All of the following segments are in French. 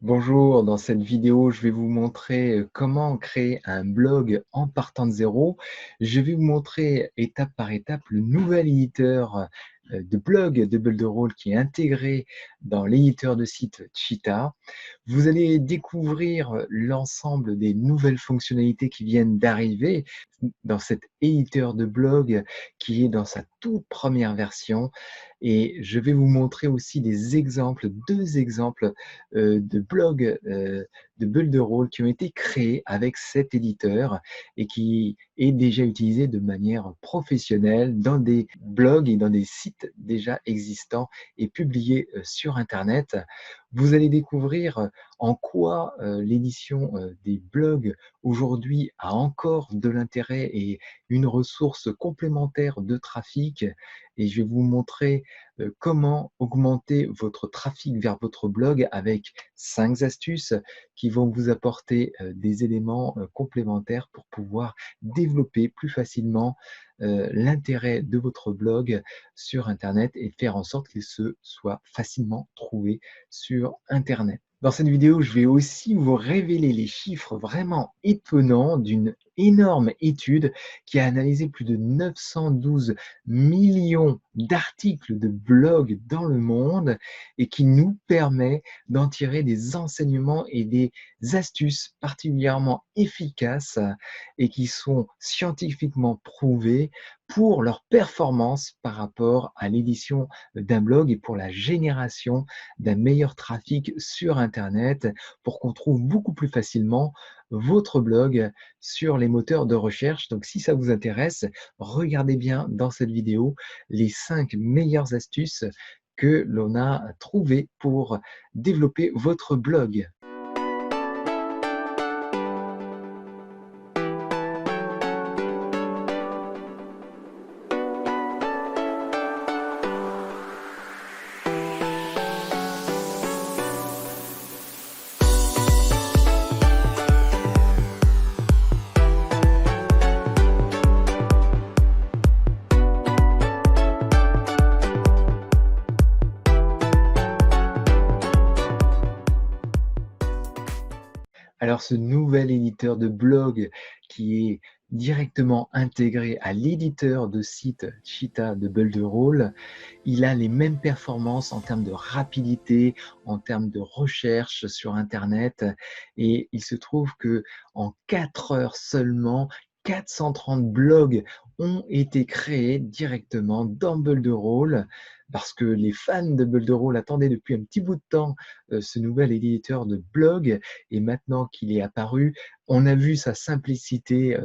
Bonjour, dans cette vidéo, je vais vous montrer comment créer un blog en partant de zéro. Je vais vous montrer étape par étape le nouvel éditeur de blog de Builderall qui est intégré dans l'éditeur de site Cheetah. Vous allez découvrir l'ensemble des nouvelles fonctionnalités qui viennent d'arriver dans cet éditeur de blog qui est dans sa toute première version. Et je vais vous montrer aussi des exemples, deux exemples de blogs de Builderall qui ont été créés avec cet éditeur et qui est déjà utilisé de manière professionnelle dans des blogs et dans des sites déjà existants et publiés sur Internet. Vous allez découvrir en quoi l'édition des blogs aujourd'hui a encore de l'intérêt et une ressource complémentaire de trafic. Et je vais vous montrer comment augmenter votre trafic vers votre blog avec 5 astuces qui vont vous apporter des éléments complémentaires pour pouvoir développer plus facilement l'intérêt de votre blog sur Internet et faire en sorte que ce soit facilement trouvé sur Internet. Dans cette vidéo, je vais aussi vous révéler les chiffres vraiment étonnants d'une énorme étude qui a analysé plus de 912 millions d'articles de blogs dans le monde et qui nous permet d'en tirer des enseignements et des astuces particulièrement efficaces et qui sont scientifiquement prouvées pour leur performance par rapport à l'édition d'un blog et pour la génération d'un meilleur trafic sur Internet pour qu'on trouve beaucoup plus facilement votre blog sur les moteurs de recherche. Donc si ça vous intéresse, regardez bien dans cette vidéo les 5 meilleures astuces que l'on a trouvées pour développer votre blog. Alors ce nouvel éditeur de blog qui est directement intégré à l'éditeur de site Cheetah de Builderall, il a les mêmes performances en termes de rapidité, en termes de recherche sur Internet et il se trouve que en 4 heures seulement, 430 blogs ont été créés directement dans Builderall parce que les fans de Builderall attendaient depuis un petit bout de temps ce nouvel éditeur de blog et maintenant qu'il est apparu, on a vu sa simplicité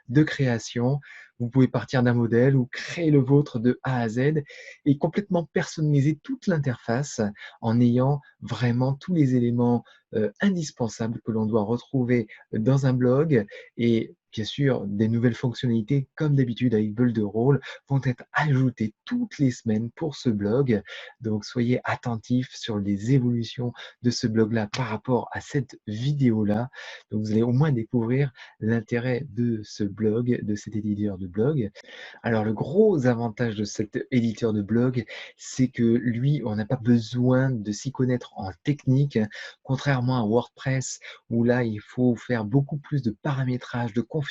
de création. Vous pouvez partir d'un modèle ou créer le vôtre de A à Z et complètement personnaliser toute l'interface en ayant vraiment tous les éléments indispensables que l'on doit retrouver dans un blog et bien sûr, des nouvelles fonctionnalités, comme d'habitude avec Builderall, vont être ajoutées toutes les semaines pour ce blog. Donc, soyez attentifs sur les évolutions de ce blog-là par rapport à cette vidéo-là. Donc, vous allez au moins découvrir l'intérêt de ce blog, de cet éditeur de blog. Alors, le gros avantage de cet éditeur de blog, c'est que lui, on n'a pas besoin de s'y connaître en technique, contrairement à WordPress, où là, il faut faire beaucoup plus de paramétrage, de configuration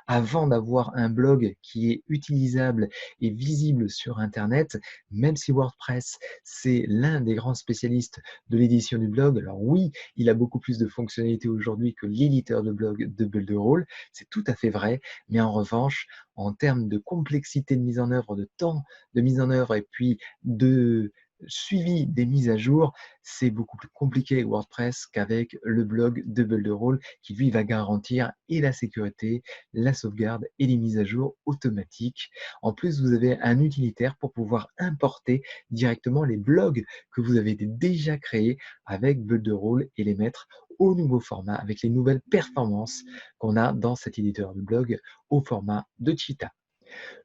avant d'avoir un blog qui est utilisable et visible sur Internet, même si WordPress, c'est l'un des grands spécialistes de l'édition du blog. Alors oui, il a beaucoup plus de fonctionnalités aujourd'hui que l'éditeur de blog de Builderall, c'est tout à fait vrai, mais en revanche, en termes de complexité de mise en œuvre, de temps de mise en œuvre et puis de suivi des mises à jour, c'est beaucoup plus compliqué avec WordPress qu'avec le blog de Builderall qui lui va garantir et la sécurité, la sauvegarde et les mises à jour automatiques. En plus, vous avez un utilitaire pour pouvoir importer directement les blogs que vous avez déjà créés avec Builderall et les mettre au nouveau format avec les nouvelles performances qu'on a dans cet éditeur de blog au format de Cheetah.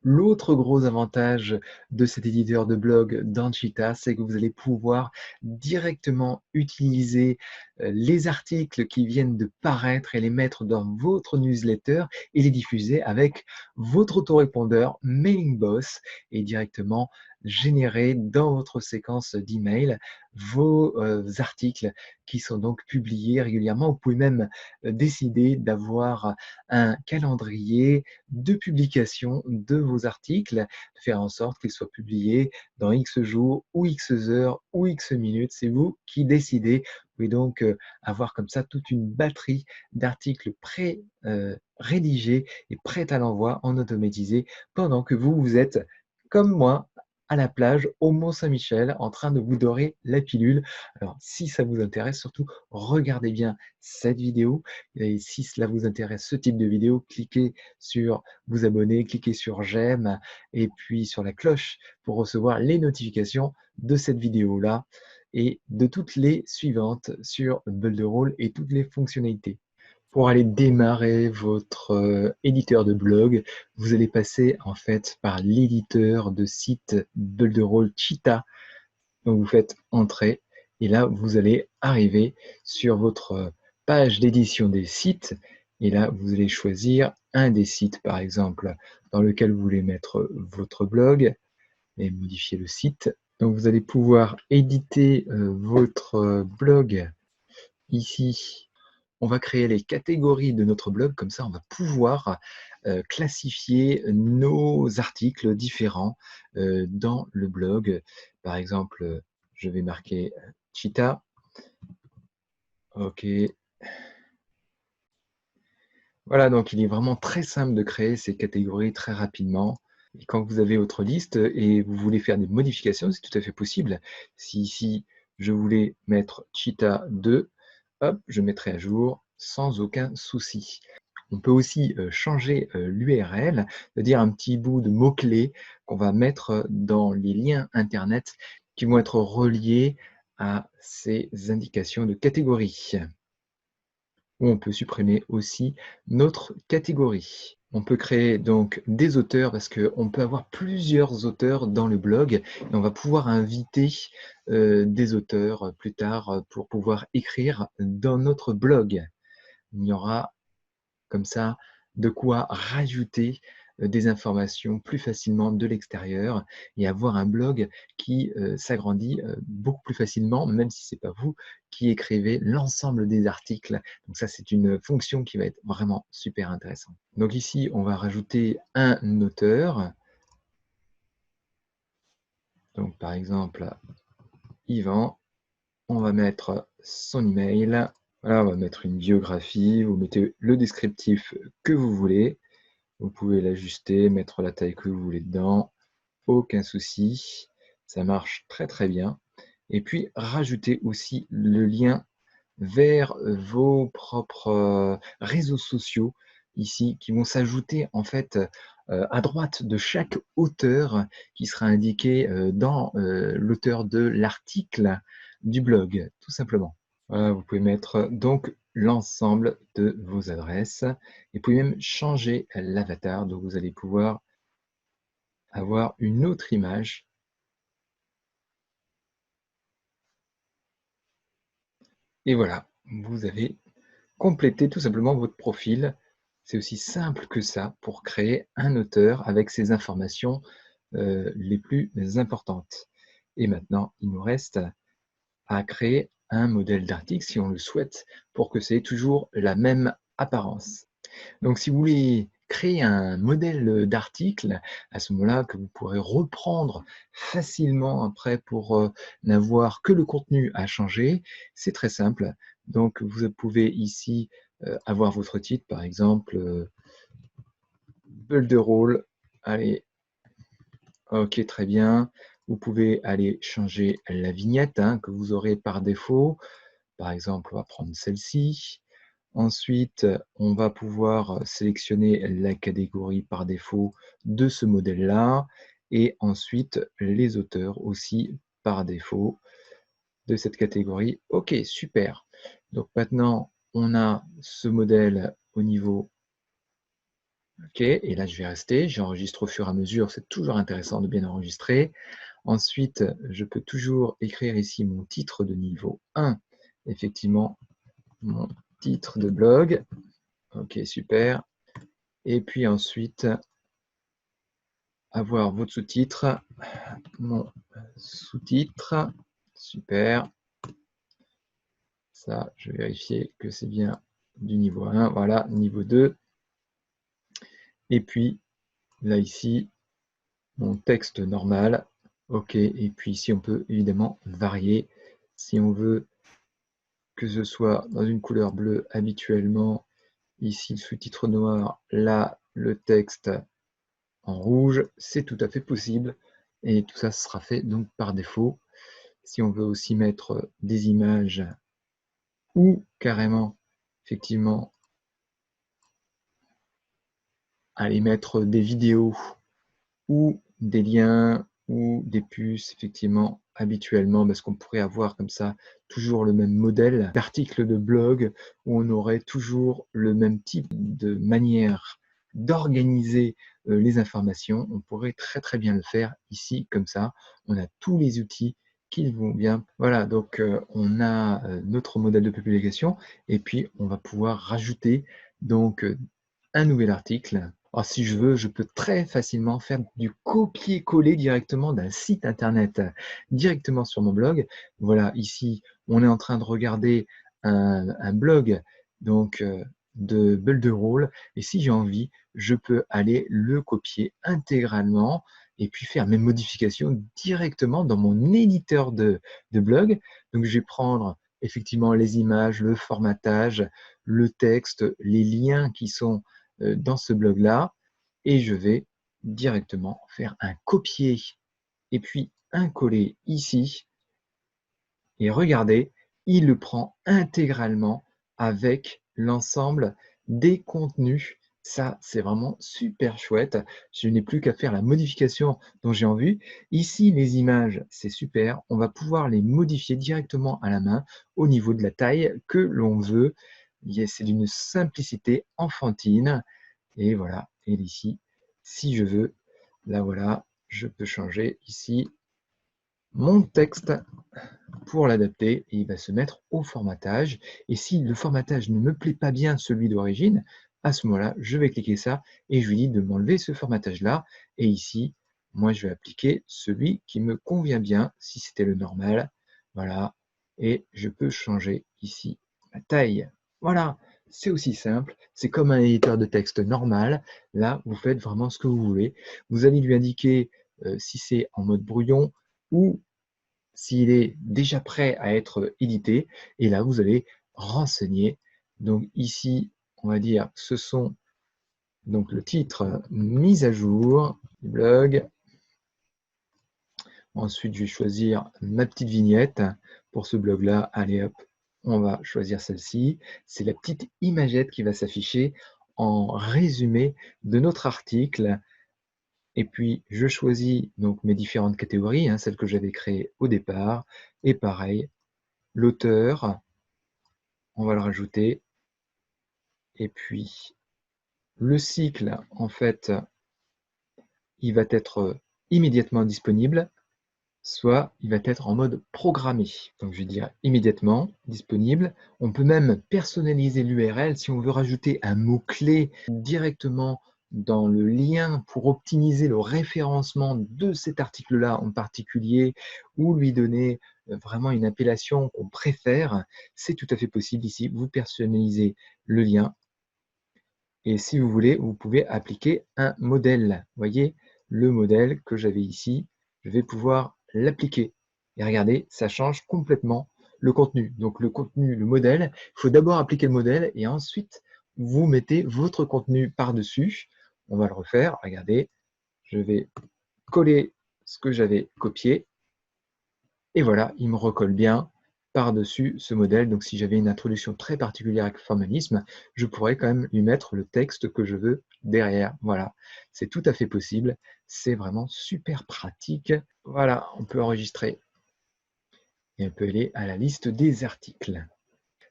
L'autre gros avantage de cet éditeur de blog dans Cheetah, c'est que vous allez pouvoir directement utiliser les articles qui viennent de paraître et les mettre dans votre newsletter et les diffuser avec votre autorépondeur Mailing Boss et directement générer dans votre séquence d'email vos articles qui sont donc publiés régulièrement. Vous pouvez même décider d'avoir un calendrier de publication de vos articles, de faire en sorte qu'ils soient publiés dans X jours ou X heures ou X minutes. C'est vous qui décidez. Vous pouvez donc avoir comme ça toute une batterie d'articles rédigés et prêts à l'envoi en automatisé pendant que vous êtes, comme moi, à la plage au Mont-Saint-Michel en train de vous dorer la pilule. Alors, si ça vous intéresse, surtout, regardez bien cette vidéo. Et si cela vous intéresse, ce type de vidéo, cliquez sur vous abonner, cliquez sur j'aime et puis sur la cloche pour recevoir les notifications de cette vidéo-là et de toutes les suivantes sur Builderall et toutes les fonctionnalités. Pour aller démarrer votre éditeur de blog, vous allez passer en fait par l'éditeur de site Builderall Cheetah. Donc vous faites Entrée et là vous allez arriver sur votre page d'édition des sites et là vous allez choisir un des sites par exemple dans lequel vous voulez mettre votre blog et modifier le site. Donc vous allez pouvoir éditer votre blog ici. On va créer les catégories de notre blog, comme ça on va pouvoir classifier nos articles différents dans le blog. Par exemple, je vais marquer Cheetah. OK. Voilà, donc il est vraiment très simple de créer ces catégories très rapidement. Et quand vous avez votre liste et vous voulez faire des modifications, c'est tout à fait possible. Si ici, je voulais mettre Cheetah 2, hop, je mettrai à jour sans aucun souci. On peut aussi changer l'URL, c'est-à-dire un petit bout de mots-clés qu'on va mettre dans les liens Internet qui vont être reliés à ces indications de catégorie. On peut supprimer aussi notre catégorie. On peut créer donc des auteurs parce qu'on peut avoir plusieurs auteurs dans le blog et on va pouvoir inviter des auteurs plus tard pour pouvoir écrire dans notre blog. Il y aura comme ça de quoi rajouter des informations plus facilement de l'extérieur et avoir un blog qui s'agrandit beaucoup plus facilement, même si ce n'est pas vous qui écrivez l'ensemble des articles. Donc ça, c'est une fonction qui va être vraiment super intéressante. Donc ici, on va rajouter un auteur. Donc par exemple, Yvan, on va mettre son email. Voilà, on va mettre une biographie, vous mettez le descriptif que vous voulez. Vous pouvez l'ajuster, mettre la taille que vous voulez dedans, aucun souci, ça marche très très bien. Et puis rajouter aussi le lien vers vos propres réseaux sociaux ici qui vont s'ajouter en fait à droite de chaque auteur qui sera indiqué dans l'auteur de l'article du blog, tout simplement. Voilà, vous pouvez mettre donc l'ensemble de vos adresses et vous pouvez même changer l'avatar. Donc vous allez pouvoir avoir une autre image. Et voilà, vous avez complété tout simplement votre profil. C'est aussi simple que ça pour créer un auteur avec ses informations les plus importantes. Et maintenant, il nous reste à créer un modèle d'article si on le souhaite pour que c'est toujours la même apparence. Donc si vous voulez créer un modèle d'article, à ce moment-là, que vous pourrez reprendre facilement après pour n'avoir que le contenu à changer, c'est très simple. Donc vous pouvez ici avoir votre titre, par exemple, Builderall. Allez, ok, très bien. Vous pouvez aller changer la vignette que vous aurez par défaut. Par exemple, on va prendre celle-ci. Ensuite, on va pouvoir sélectionner la catégorie par défaut de ce modèle-là et ensuite les auteurs aussi par défaut de cette catégorie. Ok, super. Donc maintenant, on a ce modèle au niveau. Ok, et là je vais rester, j'enregistre au fur et à mesure, c'est toujours intéressant de bien enregistrer. Ensuite, je peux toujours écrire ici mon titre de niveau 1, effectivement, mon titre de blog. Ok, super. Et puis ensuite, avoir votre sous-titre. Mon sous-titre, super. Ça, je vais vérifier que c'est bien du niveau 1. Voilà, niveau 2. Et puis, là, ici, mon texte normal. OK. Et puis ici, on peut évidemment varier. Si on veut que ce soit dans une couleur bleue habituellement, ici, le sous-titre noir, là, le texte en rouge, c'est tout à fait possible. Et tout ça sera fait donc par défaut. Si on veut aussi mettre des images ou carrément, effectivement, aller mettre des vidéos ou des liens ou des puces, effectivement, habituellement, parce qu'on pourrait avoir comme ça toujours le même modèle d'article de blog où on aurait toujours le même type de manière d'organiser les informations. On pourrait très très bien le faire ici, comme ça. On a tous les outils qui vont bien. Voilà, donc on a notre modèle de publication et puis on va pouvoir rajouter donc un nouvel article. Alors, si je veux, je peux très facilement faire du copier-coller directement d'un site internet, directement sur mon blog. Voilà, ici, on est en train de regarder un blog donc, de Builderall. Et si j'ai envie, je peux aller le copier intégralement et puis faire mes modifications directement dans mon éditeur de blog. Donc, je vais prendre effectivement les images, le formatage, le texte, les liens qui sont dans ce blog-là et je vais directement faire un copier et puis un coller ici et regardez, il le prend intégralement avec l'ensemble des contenus. Ça, c'est vraiment super chouette. Je n'ai plus qu'à faire la modification dont j'ai envie. Ici, les images, c'est super. On va pouvoir les modifier directement à la main au niveau de la taille que l'on veut. C'est d'une simplicité enfantine. Et voilà, et ici, si je veux, là voilà, je peux changer ici mon texte pour l'adapter et il va se mettre au formatage. Et si le formatage ne me plaît pas bien celui d'origine, à ce moment-là, je vais cliquer ça et je lui dis de m'enlever ce formatage-là. Et ici, moi, je vais appliquer celui qui me convient bien, si c'était le normal. Voilà. Et je peux changer ici la taille. Voilà. C'est aussi simple. C'est comme un éditeur de texte normal. Là, vous faites vraiment ce que vous voulez. Vous allez lui indiquer si c'est en mode brouillon ou s'il est déjà prêt à être édité. Et là, vous allez renseigner. Donc ici, on va dire, ce sont donc le titre mise à jour du blog. Ensuite, je vais choisir ma petite vignette pour ce blog-là. Allez hop, on va choisir celle-ci. C'est la petite imagette qui va s'afficher en résumé de notre article. Et puis, je choisis donc mes différentes catégories, hein, celles que j'avais créées au départ. Et pareil, l'auteur, on va le rajouter. Et puis, le cycle, en fait, il va être immédiatement disponible, soit il va être en mode programmé. Donc, je vais dire immédiatement disponible. On peut même personnaliser l'URL si on veut rajouter un mot-clé directement dans le lien pour optimiser le référencement de cet article-là en particulier ou lui donner vraiment une appellation qu'on préfère. C'est tout à fait possible ici. Vous personnalisez le lien. Et si vous voulez, vous pouvez appliquer un modèle. Vous voyez, le modèle que j'avais ici, je vais pouvoir l'appliquer. Et regardez, ça change complètement le contenu. Donc le contenu, le modèle, il faut d'abord appliquer le modèle et ensuite vous mettez votre contenu par-dessus. On va le refaire. Regardez, je vais coller ce que j'avais copié. Et voilà, il me recolle bien par-dessus ce modèle. Donc, si j'avais une introduction très particulière avec formalisme, je pourrais quand même lui mettre le texte que je veux derrière. Voilà, c'est tout à fait possible. C'est vraiment super pratique. Voilà, on peut enregistrer et on peut aller à la liste des articles.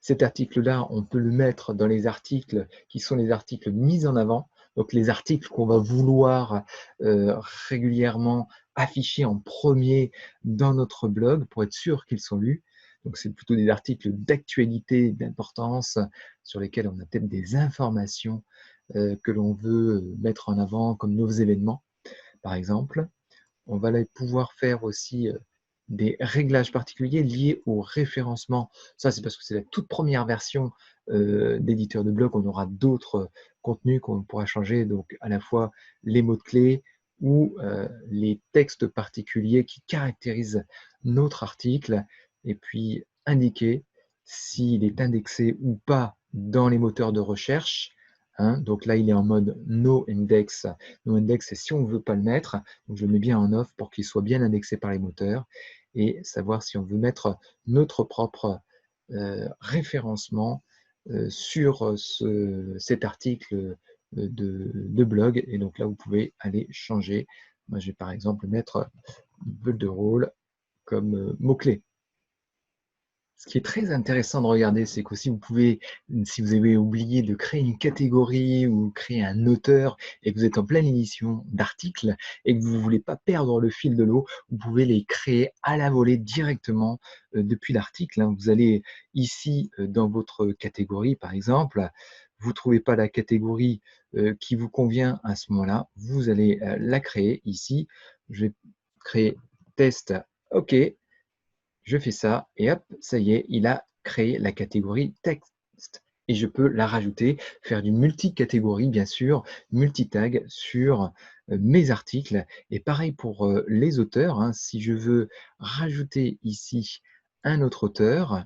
Cet article-là, on peut le mettre dans les articles qui sont les articles mis en avant. Donc, les articles qu'on va vouloir régulièrement afficher en premier dans notre blog pour être sûr qu'ils sont lus. Donc, c'est plutôt des articles d'actualité, d'importance, sur lesquels on a peut-être des informations que l'on veut mettre en avant, comme nos événements. par exemple. On va pouvoir faire aussi des réglages particuliers liés au référencement. Ça, c'est parce que c'est la toute première version d'éditeur de blog. On aura d'autres contenus qu'on pourra changer, donc à la fois les mots-clés ou les textes particuliers qui caractérisent notre article, et puis indiquer s'il est indexé ou pas dans les moteurs de recherche. Hein. Donc là, il est en mode no index. No index, c'est si on ne veut pas le mettre. Donc je le mets bien en off pour qu'il soit bien indexé par les moteurs et savoir si on veut mettre notre propre référencement sur cet article de blog. Et donc là, vous pouvez aller changer. Moi, je vais par exemple mettre Bulderall comme mot-clé. Ce qui est très intéressant de regarder, c'est qu'aussi vous pouvez, si vous avez oublié de créer une catégorie ou créer un auteur et que vous êtes en pleine édition d'articles et que vous ne voulez pas perdre le fil de l'eau, vous pouvez les créer à la volée directement depuis l'article. Hein. Vous allez ici dans votre catégorie, par exemple, vous ne trouvez pas la catégorie qui vous convient à ce moment-là, vous allez la créer ici. Je vais créer test, OK. Je fais ça et hop, ça y est, il a créé la catégorie texte. Et je peux la rajouter, faire du multi-catégorie, bien sûr, multi-tag sur mes articles. Et pareil pour les auteurs. Hein, si je veux rajouter ici un autre auteur,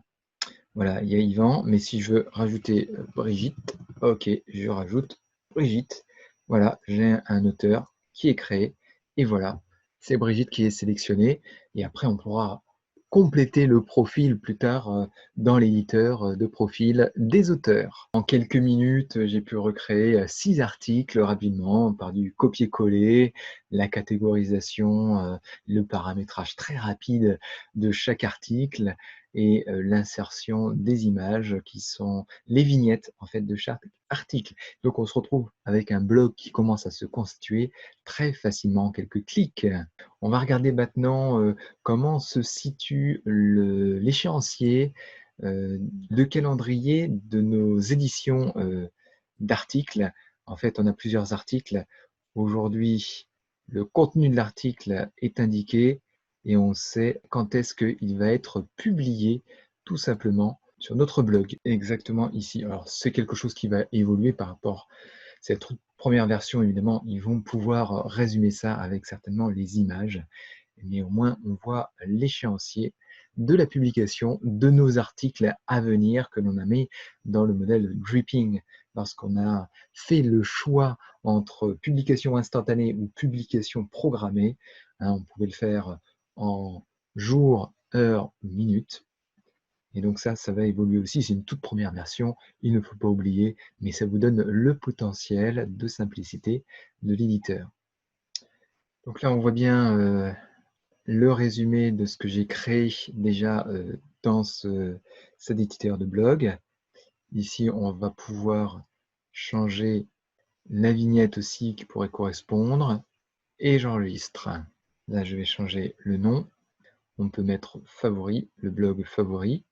voilà, il y a Yvan, mais si je veux rajouter Brigitte, ok, je rajoute Brigitte. Voilà, j'ai un auteur qui est créé. Et voilà, c'est Brigitte qui est sélectionnée. Et après, on pourra compléter le profil plus tard dans l'éditeur de profil des auteurs. En quelques minutes, j'ai pu recréer 6 articles rapidement par du copier-coller, la catégorisation, le paramétrage très rapide de chaque article et l'insertion des images qui sont les vignettes en fait de chaque article. Donc on se retrouve avec un blog qui commence à se constituer très facilement en quelques clics. On va regarder maintenant comment se situe l'échéancier de calendrier de nos éditions d'articles. En fait, on a plusieurs articles. Aujourd'hui, le contenu de l'article est indiqué et on sait quand est-ce qu'il va être publié tout simplement sur notre blog. Exactement ici. Alors, c'est quelque chose qui va évoluer par rapport à cette première version. Évidemment, ils vont pouvoir résumer ça avec certainement les images. Mais au moins, on voit l'échéancier de la publication de nos articles à venir que l'on a mis dans le modèle dripping. Lorsqu'on a fait le choix entre publication instantanée ou publication programmée, hein, on pouvait le faire en jours, heures, minutes. Et donc ça va évoluer aussi. C'est une toute première version, il ne faut pas oublier, mais ça vous donne le potentiel de simplicité de l'éditeur. Donc là, on voit bien le résumé de ce que j'ai créé déjà dans cet éditeur de blog. Ici, on va pouvoir changer la vignette aussi qui pourrait correspondre. Et j'enregistre. Là, je vais changer le nom. On peut mettre favori, le blog favori,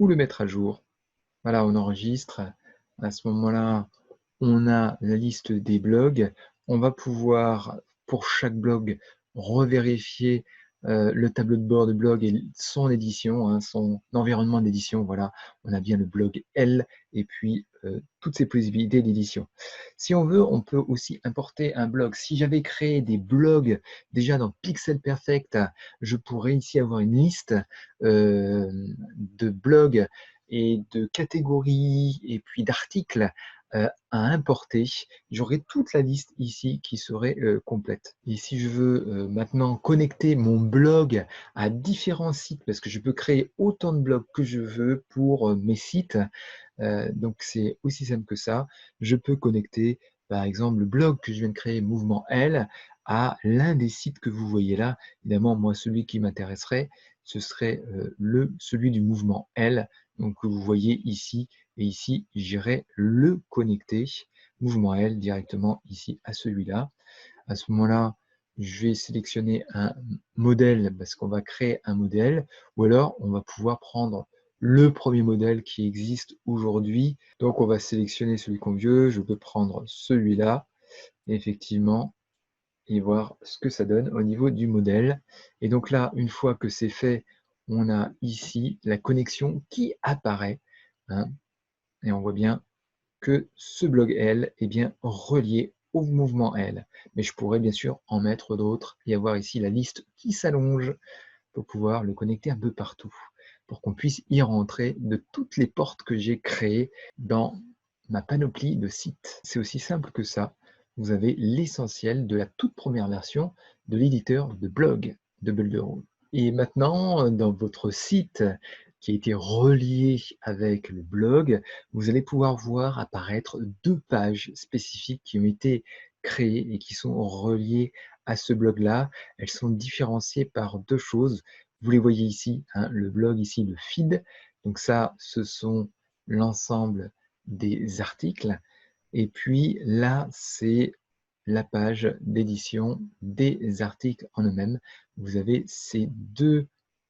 ou le mettre à jour. Voilà, on enregistre. À ce moment-là, on a la liste des blogs. On va pouvoir, pour chaque blog, revérifier le tableau de bord de blog et son édition, hein, son environnement d'édition. Voilà, on a bien le blog L et puis toutes ces possibilités d'édition. Si on veut, on peut aussi importer un blog. Si j'avais créé des blogs déjà dans Pixel Perfect, je pourrais ici avoir une liste de blogs et de catégories et puis d'articles à importer. J'aurai toute la liste ici qui serait complète. Et si je veux maintenant connecter mon blog à différents sites, parce que je peux créer autant de blogs que je veux pour mes sites, donc c'est aussi simple que ça. Je peux connecter par exemple le blog que je viens de créer, Mouvement L, à l'un des sites que vous voyez là. Évidemment, moi, celui qui m'intéresserait, ce serait celui du Mouvement L, donc que vous voyez ici. Et ici, j'irai le connecter, Mouvement L, directement ici à celui-là. À ce moment-là, je vais sélectionner un modèle parce qu'on va créer un modèle, ou alors on va pouvoir prendre le premier modèle qui existe aujourd'hui. Donc on va sélectionner celui qu'on veut, je peux prendre celui-là. Effectivement, et voir ce que ça donne au niveau du modèle. Et donc là, une fois que c'est fait, on a ici la connexion qui apparaît, hein, et on voit bien que ce blog L est bien relié au mouvement L. Mais je pourrais bien sûr en mettre d'autres et avoir ici la liste qui s'allonge pour pouvoir le connecter un peu partout, pour qu'on puisse y rentrer de toutes les portes que j'ai créées dans ma panoplie de sites. C'est aussi simple que ça. Vous avez l'essentiel de la toute première version de l'éditeur de blog de Builderall. Et maintenant, dans votre site qui a été relié avec le blog, vous allez pouvoir voir apparaître deux pages spécifiques qui ont été créées et qui sont reliées à ce blog-là. Elles sont différenciées par deux choses. Vous les voyez ici, hein, le blog ici, le feed. Donc ça, ce sont l'ensemble des articles. Et puis là, c'est la page d'édition des articles en eux-mêmes. Vous avez ces deux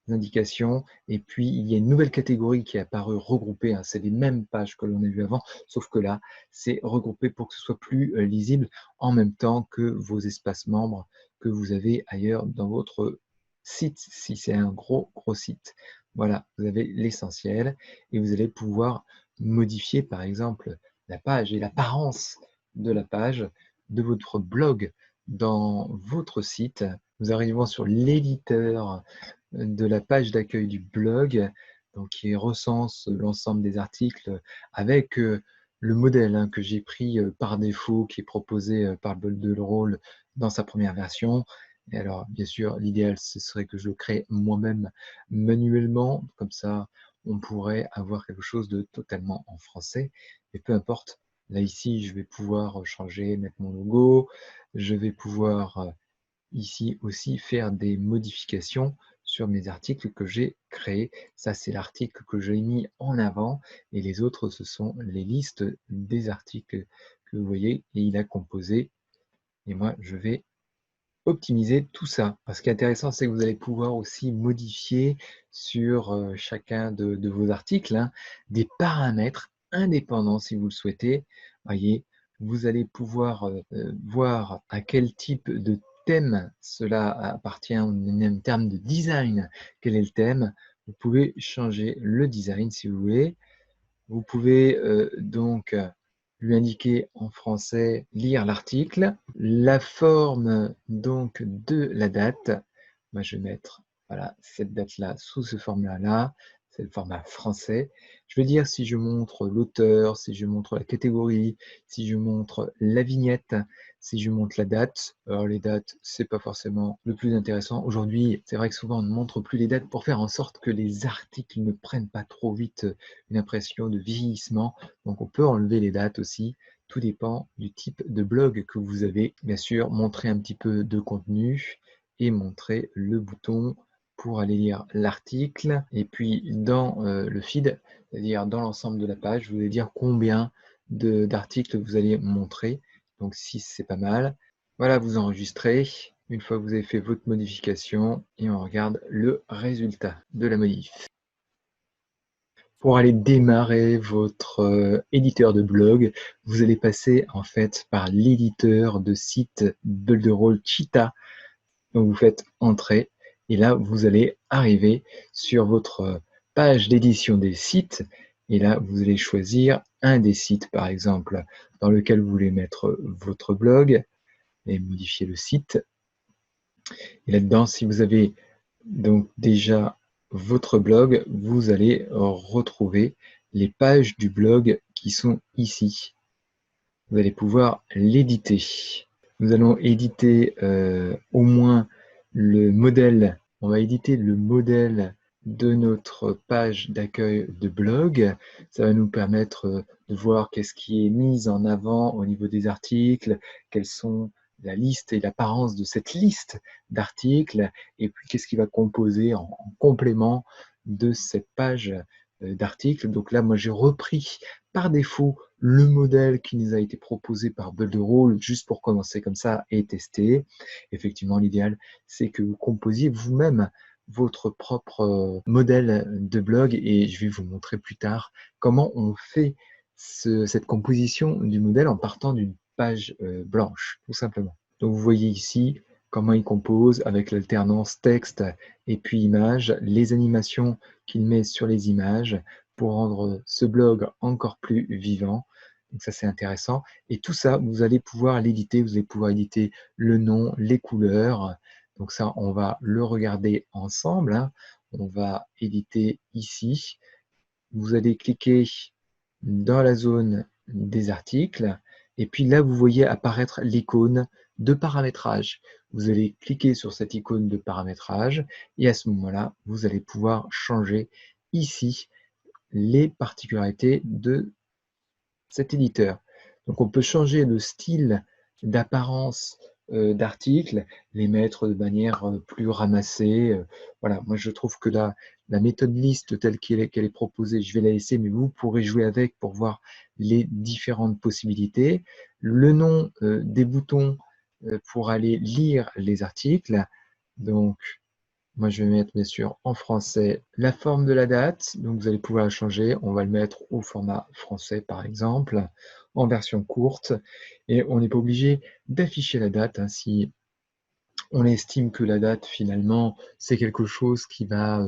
indications. Et puis, il y a une nouvelle catégorie qui est apparue regroupée, hein. C'est les mêmes pages que l'on a vues avant, sauf que là, c'est regroupé pour que ce soit plus lisible en même temps que vos espaces membres que vous avez ailleurs dans votre site, si c'est un gros site. Voilà, vous avez l'essentiel et vous allez pouvoir modifier, par exemple, la page et l'apparence de la page de votre blog dans votre site. Nous arrivons sur l'éditeur de la page d'accueil du blog, donc qui recense l'ensemble des articles avec le modèle, hein, que j'ai pris par défaut, qui est proposé par Builderall dans sa première version. Et alors, bien sûr, l'idéal, ce serait que je le crée moi-même manuellement, comme ça, on pourrait avoir quelque chose de totalement en français. Mais peu importe, là ici, je vais pouvoir changer, mettre mon logo, je vais pouvoir ici aussi faire des modifications sur mes articles que j'ai créés. Ça, c'est l'article que j'ai mis en avant et les autres, ce sont les listes des articles que vous voyez et il a composé. Et moi, je vais optimiser tout ça. Ce qui est intéressant, c'est que vous allez pouvoir aussi modifier sur chacun de vos articles, hein, des paramètres indépendants si vous le souhaitez. Voyez, vous allez pouvoir voir à quel type de thème cela appartient en termes de design. Quel est le thème? Vous pouvez changer le design si vous voulez. Vous pouvez donc lui indiquer en français, lire l'article, la forme donc de la date. Moi, je vais mettre voilà, cette date-là sous ce format-là. C'est le format français. Je vais dire si je montre l'auteur, si je montre la catégorie, si je montre la vignette, si je montre la date. Alors les dates, c'est pas forcément le plus intéressant. Aujourd'hui, c'est vrai que souvent on ne montre plus les dates pour faire en sorte que les articles ne prennent pas trop vite une impression de vieillissement. Donc on peut enlever les dates aussi. Tout dépend du type de blog que vous avez. Bien sûr, montrer un petit peu de contenu et montrer le bouton pour aller lire l'article. Et puis dans le feed, c'est-à-dire dans l'ensemble de la page, je vais dire combien d'articles vous allez montrer. Donc 6, c'est pas mal. Voilà, vous enregistrez. Une fois que vous avez fait votre modification, et on regarde le résultat de la modif. Pour aller démarrer votre éditeur de blog, vous allez passer en fait par l'éditeur de site Builderall Cheetah. Donc vous faites Entrée et là vous allez arriver sur votre page d'édition des sites et là vous allez choisir un des sites par exemple dans lequel vous voulez mettre votre blog et modifier le site. Et là-dedans, si vous avez donc déjà votre blog, vous allez retrouver les pages du blog qui sont ici. Vous allez pouvoir l'éditer. Nous allons éditer au moins le modèle. On va éditer le modèle de notre page d'accueil de blog. Ça va nous permettre de voir qu'est-ce qui est mis en avant au niveau des articles, quelles sont la liste et l'apparence de cette liste d'articles, et puis qu'est-ce qui va composer en complément de cette page d'articles. Donc là, moi, j'ai repris par défaut le modèle qui nous a été proposé par Builderall, juste pour commencer comme ça et tester. Effectivement, l'idéal, c'est que vous composiez vous-même votre propre modèle de blog et je vais vous montrer plus tard comment on fait cette composition du modèle en partant d'une page blanche, tout simplement. Donc vous voyez ici comment il compose avec l'alternance texte et puis image, les animations qu'il met sur les images pour rendre ce blog encore plus vivant. Donc ça c'est intéressant. Et tout ça, vous allez pouvoir l'éditer, vous allez pouvoir éditer le nom, les couleurs. Donc ça, on va le regarder ensemble, hein. On va éditer ici. Vous allez cliquer dans la zone des articles et puis là, vous voyez apparaître l'icône de paramétrage. Vous allez cliquer sur cette icône de paramétrage et à ce moment-là, vous allez pouvoir changer ici les particularités de cet éditeur. Donc on peut changer le style d'apparence d'articles, les mettre de manière plus ramassée. Voilà, moi je trouve que la méthode liste telle qu'elle est proposée, je vais la laisser, mais vous pourrez jouer avec pour voir les différentes possibilités. Le nom des boutons pour aller lire les articles. Donc moi, je vais mettre bien sûr en français la forme de la date. Donc, vous allez pouvoir la changer. On va le mettre au format français, par exemple, en version courte. Et on n'est pas obligé d'afficher la date, hein, si on estime que la date, finalement, c'est quelque chose qui va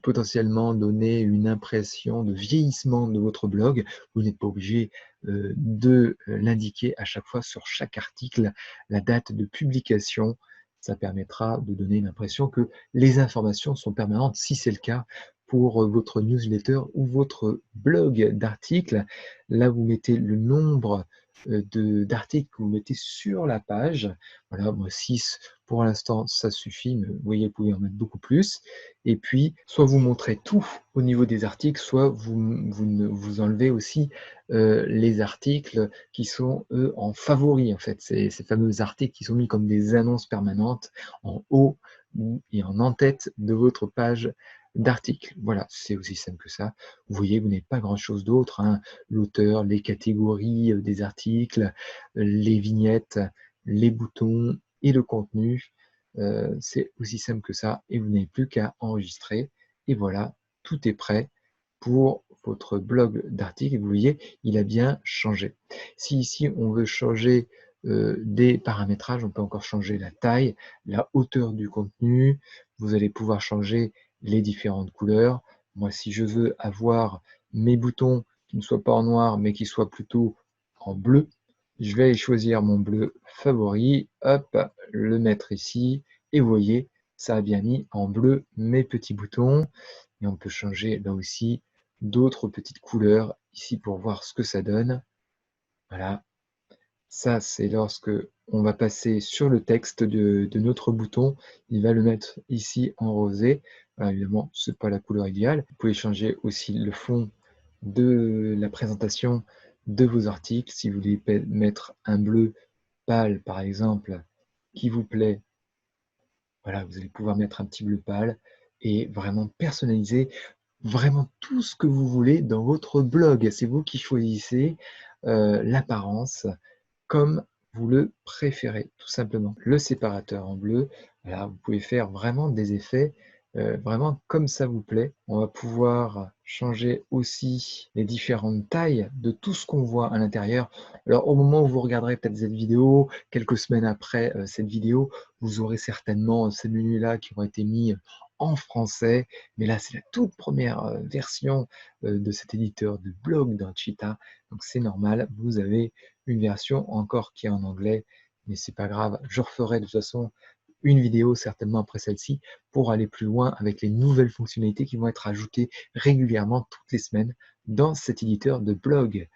potentiellement donner une impression de vieillissement de votre blog. Vous n'êtes pas obligé de l'indiquer à chaque fois sur chaque article, la date de publication. Ça permettra de donner l'impression que les informations sont permanentes, si c'est le cas pour votre newsletter ou votre blog d'articles. Là, vous mettez le nombre d'articles que vous mettez sur la page. Voilà, moi 6 pour l'instant, ça suffit, mais vous voyez, vous pouvez en mettre beaucoup plus. Et puis, soit vous montrez tout au niveau des articles, soit vous enlevez aussi les articles qui sont, eux, en favoris, en fait. Ces fameux articles qui sont mis comme des annonces permanentes en haut et en en-tête de votre page d'articles. Voilà, c'est aussi simple que ça. Vous voyez, vous n'avez pas grand-chose d'autre, hein. L'auteur, les catégories des articles, les vignettes, les boutons et le contenu. C'est aussi simple que ça et vous n'avez plus qu'à enregistrer. Et voilà, tout est prêt pour votre blog d'articles. Et vous voyez, il a bien changé. Si ici, on veut changer des paramétrages, on peut encore changer la taille, la hauteur du contenu. Vous allez pouvoir changer les différentes couleurs. Moi, si je veux avoir mes boutons qui ne soient pas en noir, mais qui soient plutôt en bleu, je vais choisir mon bleu favori, hop, le mettre ici, et vous voyez, ça a bien mis en bleu mes petits boutons. Et on peut changer là aussi d'autres petites couleurs ici pour voir ce que ça donne. Voilà, ça c'est lorsque on va passer sur le texte de notre bouton, il va le mettre ici en rosé. Voilà, évidemment, ce n'est pas la couleur idéale. Vous pouvez changer aussi le fond de la présentation de vos articles. Si vous voulez mettre un bleu pâle, par exemple, qui vous plaît, voilà, vous allez pouvoir mettre un petit bleu pâle et vraiment personnaliser vraiment tout ce que vous voulez dans votre blog. C'est vous qui choisissez l'apparence comme vous le préférez, tout simplement. Le séparateur en bleu, voilà, vous pouvez faire vraiment des effets vraiment comme ça vous plaît. On va pouvoir changer aussi les différentes tailles de tout ce qu'on voit à l'intérieur. Alors au moment où vous regarderez peut-être cette vidéo, quelques semaines après cette vidéo, vous aurez certainement ces menus-là qui ont été mis en français, mais là c'est la toute première version de cet éditeur de blog dans Cheetah, donc c'est normal, vous avez une version encore qui est en anglais, mais c'est pas grave, je referai de toute façon une vidéo certainement après celle-ci pour aller plus loin avec les nouvelles fonctionnalités qui vont être ajoutées régulièrement toutes les semaines dans cet éditeur de blog.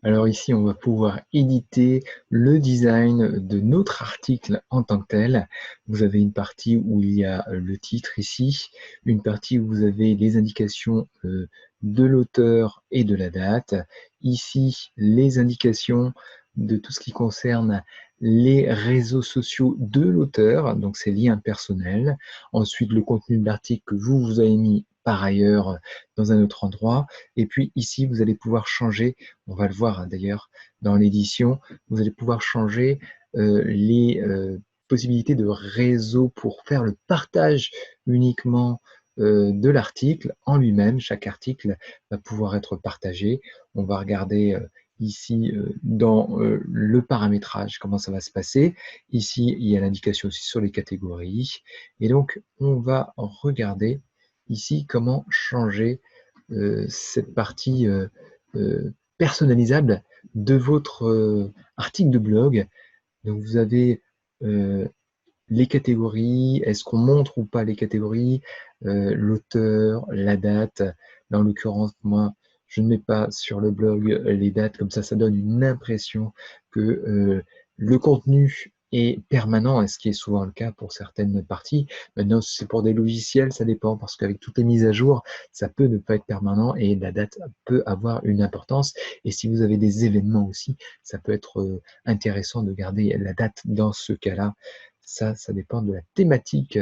Alors ici, on va pouvoir éditer le design de notre article en tant que tel. Vous avez une partie où il y a le titre ici, une partie où vous avez les indications de l'auteur et de la date. Ici, les indications de tout ce qui concerne les réseaux sociaux de l'auteur, donc ses liens personnels. Ensuite, le contenu de l'article que vous avez mis par ailleurs dans un autre endroit. Et puis ici, vous allez pouvoir changer, on va le voir hein, d'ailleurs dans l'édition, vous allez pouvoir changer les possibilités de réseau pour faire le partage uniquement de l'article en lui-même. Chaque article va pouvoir être partagé. On va regarder ici dans le paramétrage, comment ça va se passer. Ici, il y a l'indication aussi sur les catégories. Et donc, on va regarder ici comment changer cette partie personnalisable de votre article de blog. Donc, vous avez les catégories, est-ce qu'on montre ou pas les catégories, l'auteur, la date. En l'occurrence, moi, je ne mets pas sur le blog les dates, comme ça donne une impression que le contenu est permanent, ce qui est souvent le cas pour certaines parties. Maintenant, si c'est pour des logiciels, ça dépend, parce qu'avec toutes les mises à jour, ça peut ne pas être permanent et la date peut avoir une importance. Et si vous avez des événements aussi, ça peut être intéressant de garder la date dans ce cas-là. Ça dépend de la thématique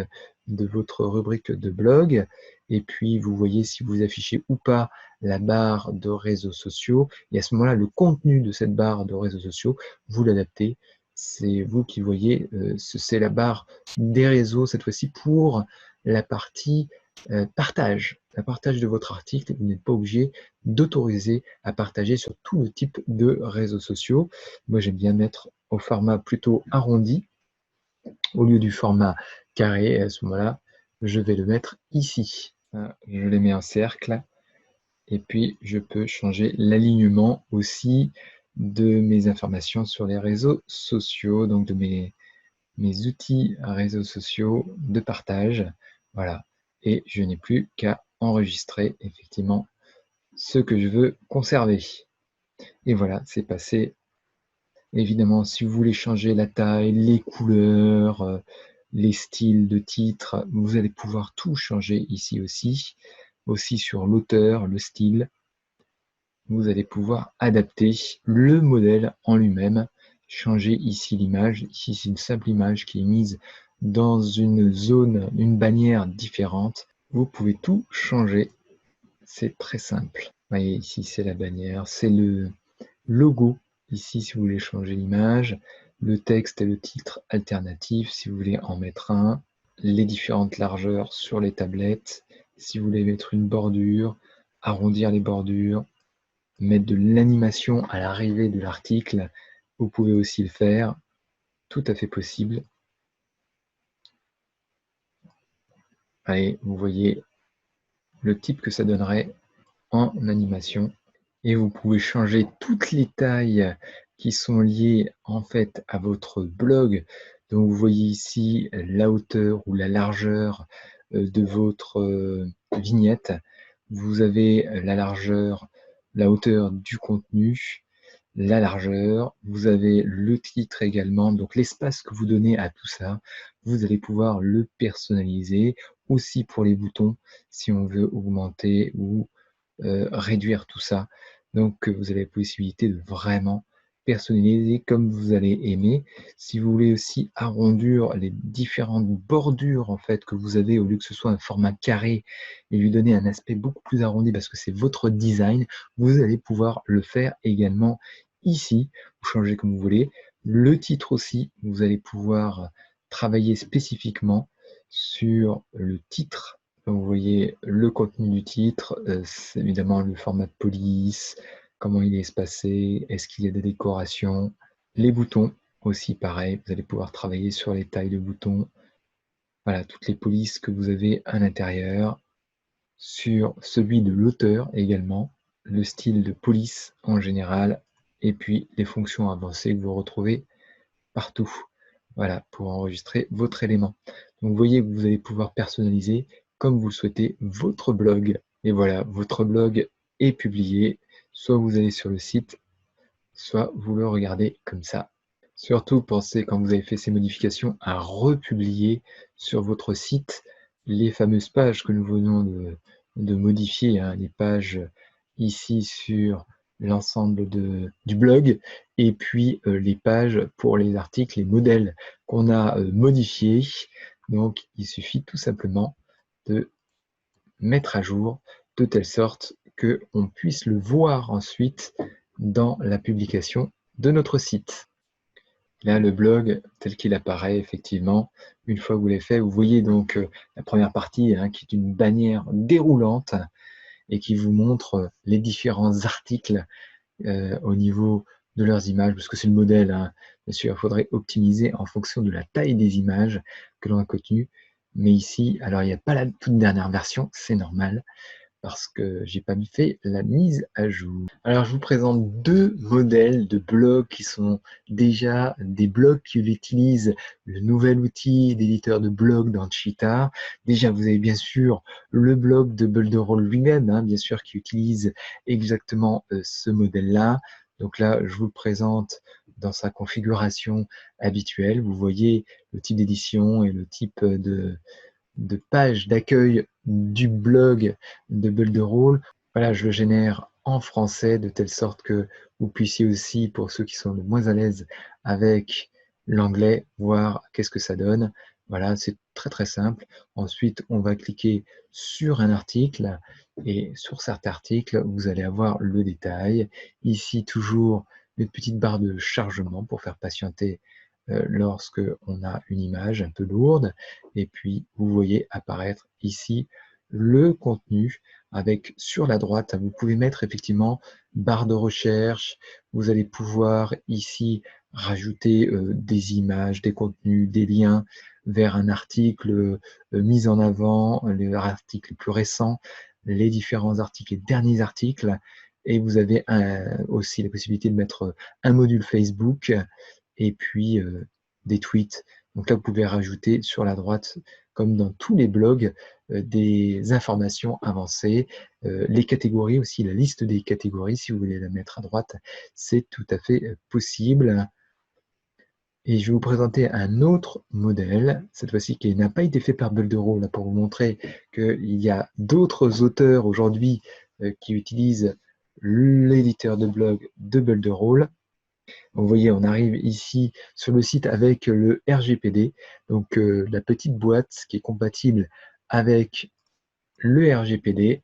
de votre rubrique de blog. Et puis, vous voyez si vous affichez ou pas la barre de réseaux sociaux. Et à ce moment-là, le contenu de cette barre de réseaux sociaux, vous l'adaptez. C'est vous qui voyez, c'est la barre des réseaux, cette fois-ci pour la partie partage. La partage de votre article, vous n'êtes pas obligé d'autoriser à partager sur tout le type de réseaux sociaux. Moi, j'aime bien mettre au format plutôt arrondi au lieu du format carré. Et à ce moment-là, je vais le mettre ici. Je les mets en cercle. Et puis, je peux changer l'alignement aussi de mes informations sur les réseaux sociaux, donc de mes outils réseaux sociaux de partage. Voilà. Et je n'ai plus qu'à enregistrer effectivement ce que je veux conserver. Et voilà, c'est passé. Évidemment, si vous voulez changer la taille, les couleurs, les styles de titres, vous allez pouvoir tout changer ici aussi. Aussi sur l'auteur, le style. Vous allez pouvoir adapter le modèle en lui-même. Changer ici l'image. Ici, c'est une simple image qui est mise dans une zone, une bannière différente. Vous pouvez tout changer. C'est très simple. Vous voyez, ici, c'est la bannière. C'est le logo. Ici, si vous voulez changer l'image, le texte et le titre alternatif, si vous voulez en mettre un, les différentes largeurs sur les tablettes, si vous voulez mettre une bordure, arrondir les bordures, mettre de l'animation à l'arrivée de l'article, vous pouvez aussi le faire, tout à fait possible. Allez, vous voyez le type que ça donnerait en animation. Et vous pouvez changer toutes les tailles qui sont liées en fait à votre blog. Donc vous voyez ici la hauteur ou la largeur de votre vignette. Vous avez la largeur, la hauteur du contenu, la largeur, vous avez le titre également, donc l'espace que vous donnez à tout ça, vous allez pouvoir le personnaliser aussi pour les boutons si on veut augmenter ou réduire tout ça. Donc, vous avez la possibilité de vraiment personnaliser comme vous allez aimer. Si vous voulez aussi arrondir les différentes bordures en fait que vous avez, au lieu que ce soit un format carré et lui donner un aspect beaucoup plus arrondi parce que c'est votre design, vous allez pouvoir le faire également ici. Vous changez comme vous voulez. Le titre aussi, vous allez pouvoir travailler spécifiquement sur le titre. Vous voyez le contenu du titre, c'est évidemment le format de police, comment il est espacé, est-ce qu'il y a des décorations, les boutons aussi pareil, vous allez pouvoir travailler sur les tailles de boutons, voilà, toutes les polices que vous avez à l'intérieur, sur celui de l'auteur également, le style de police en général, et puis les fonctions avancées que vous retrouvez partout. Voilà, pour enregistrer votre élément. Donc vous voyez que vous allez pouvoir personnaliser comme vous le souhaitez votre blog. Et voilà, votre blog est publié. Soit vous allez sur le site, soit vous le regardez comme ça. Surtout, pensez quand vous avez fait ces modifications à republier sur votre site les fameuses pages que nous venons de modifier, hein, les pages ici sur l'ensemble du blog, et puis les pages pour les articles, les modèles qu'on a modifiés. Donc, il suffit tout simplement de mettre à jour de telle sorte qu'on puisse le voir ensuite dans la publication de notre site. Là, le blog tel qu'il apparaît, effectivement, une fois que vous l'avez fait, vous voyez donc la première partie hein, qui est une bannière déroulante et qui vous montre les différents articles au niveau de leurs images, parce que c'est le modèle, hein. Bien sûr, il faudrait optimiser en fonction de la taille des images que l'on a contenues. Mais ici, alors il n'y a pas la toute dernière version, c'est normal, parce que j'ai pas fait la mise à jour. Alors je vous présente deux modèles de blogs qui sont déjà des blogs qui utilisent le nouvel outil d'éditeur de blog dans Cheetah. Déjà vous avez bien sûr le blog de Bulderall lui-même, hein, bien sûr, qui utilise exactement ce modèle-là. Donc là je vous le présente dans sa configuration habituelle. Vous voyez le type d'édition et le type de page d'accueil du blog de Bulderall. Voilà, je le génère en français de telle sorte que vous puissiez aussi, pour ceux qui sont le moins à l'aise avec l'anglais, voir qu'est-ce que ça donne. Voilà, c'est très très simple. Ensuite, on va cliquer sur un article et sur cet article, vous allez avoir le détail. Ici, toujours une petite barre de chargement pour faire patienter lorsque on a une image un peu lourde. Et puis, vous voyez apparaître ici le contenu avec sur la droite, vous pouvez mettre effectivement barre de recherche. Vous allez pouvoir ici rajouter des images, des contenus, des liens vers un article mis en avant, les articles les plus récents, les différents articles, les derniers articles. Et vous avez aussi la possibilité de mettre un module Facebook et puis des tweets. Donc là, vous pouvez rajouter sur la droite, comme dans tous les blogs, des informations avancées, les catégories aussi, la liste des catégories, si vous voulez la mettre à droite, c'est tout à fait possible. Et je vais vous présenter un autre modèle, cette fois-ci qui n'a pas été fait par Bulderall, pour vous montrer qu'il y a d'autres auteurs aujourd'hui qui utilisent l'éditeur de blog de Bulderall. Vous voyez, on arrive ici sur le site avec le RGPD, donc la petite boîte qui est compatible avec le RGPD.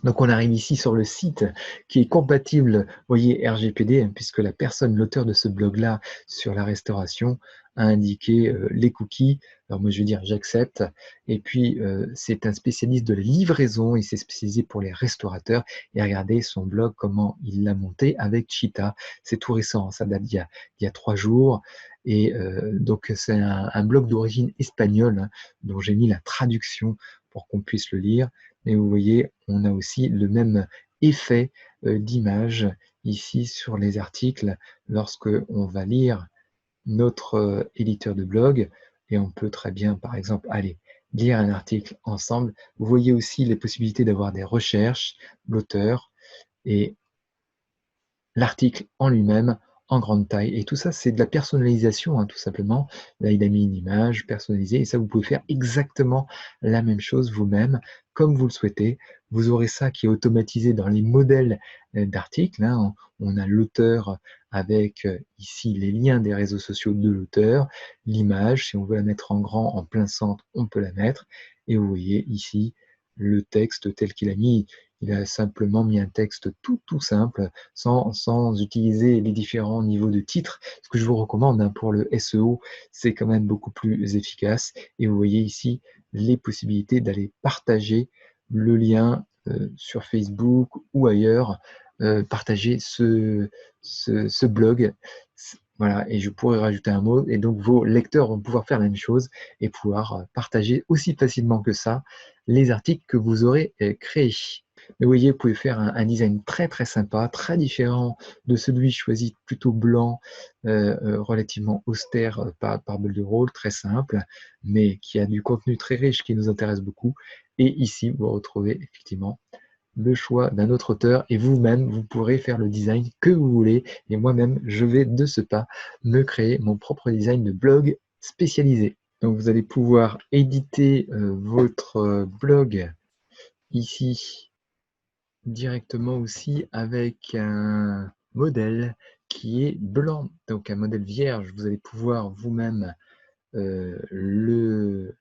Donc on arrive ici sur le site qui est compatible, vous voyez, RGPD, hein, puisque la personne, l'auteur de ce blog-là sur la restauration, a indiqué les cookies. Alors moi je vais dire j'accepte. Et puis c'est un spécialiste de la livraison, il s'est spécialisé pour les restaurateurs. Et regardez son blog, comment il l'a monté avec Cheetah. C'est tout récent, ça date d'il y a 3 jours. Et donc c'est un blog d'origine espagnole, hein, dont j'ai mis la traduction pour qu'on puisse le lire. Mais vous voyez, on a aussi le même effet d'image ici sur les articles lorsque on va lire notre éditeur de blog, et on peut très bien, par exemple, aller lire un article ensemble. Vous voyez aussi les possibilités d'avoir des recherches, l'auteur et l'article en lui-même en grande taille. Et tout ça, c'est de la personnalisation, hein, tout simplement. Là, il a mis une image personnalisée et ça, vous pouvez faire exactement la même chose vous-même, comme vous le souhaitez. Vous aurez ça qui est automatisé dans les modèles d'articles, hein. On a l'auteur avec ici les liens des réseaux sociaux de l'auteur, l'image, si on veut la mettre en grand, en plein centre, on peut la mettre. Et vous voyez ici le texte tel qu'il a mis. Il a simplement mis un texte tout simple, sans utiliser les différents niveaux de titres. Ce que je vous recommande, hein, pour le SEO, c'est quand même beaucoup plus efficace. Et vous voyez ici les possibilités d'aller partager le lien sur Facebook ou ailleurs, partager ce blog. Voilà, et je pourrais rajouter un mot, et donc vos lecteurs vont pouvoir faire la même chose et pouvoir partager aussi facilement que ça les articles que vous aurez créés. Mais vous voyez, vous pouvez faire un design très sympa, très différent de celui choisi plutôt blanc, relativement austère par Bulderall, très simple, mais qui a du contenu très riche qui nous intéresse beaucoup. Et ici, vous retrouvez effectivement le choix d'un autre auteur et vous-même, vous pourrez faire le design que vous voulez. Et moi-même, je vais de ce pas me créer mon propre design de blog spécialisé. Donc vous allez pouvoir éditer votre blog ici directement aussi avec un modèle qui est blanc, donc un modèle vierge. Vous allez pouvoir vous-même le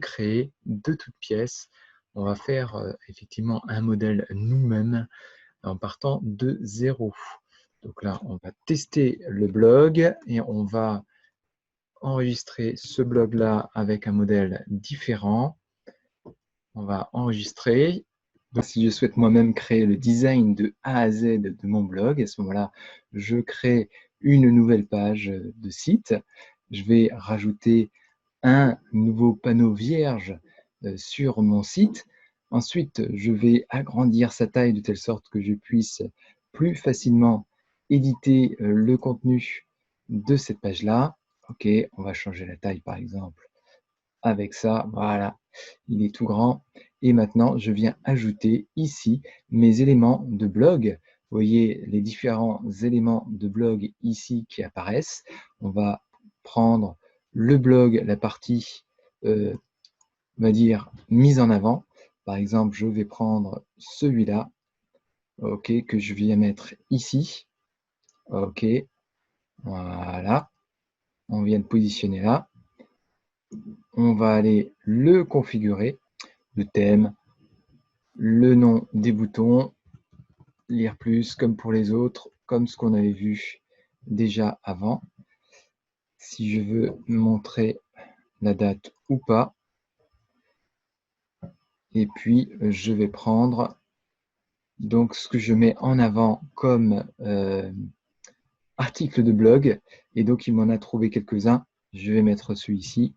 créer de toutes pièces. On va faire effectivement un modèle nous-mêmes en partant de zéro. Donc là, on va tester le blog et on va enregistrer ce blog-là avec un modèle différent. On va enregistrer. Donc, si je souhaite moi-même créer le design de A à Z de mon blog, à ce moment-là, je crée une nouvelle page de site. Je vais rajouter un nouveau panneau vierge sur mon site. Ensuite, je vais agrandir sa taille de telle sorte que je puisse plus facilement éditer le contenu de cette page-là. Ok, on va changer la taille par exemple avec ça. Voilà, il est tout grand. Et maintenant, je viens ajouter ici mes éléments de blog. Vous voyez les différents éléments de blog ici qui apparaissent. On va prendre le blog, la partie, on va dire, mise en avant. Par exemple, je vais prendre celui-là, ok, que je viens mettre ici. Ok, voilà. On vient de positionner là. On va aller le configurer, le thème, le nom des boutons, lire plus comme pour les autres, comme ce qu'on avait vu déjà avant. Si je veux montrer la date ou pas. Et puis, je vais prendre donc ce que je mets en avant comme article de blog. Et donc, il m'en a trouvé quelques-uns. Je vais mettre celui-ci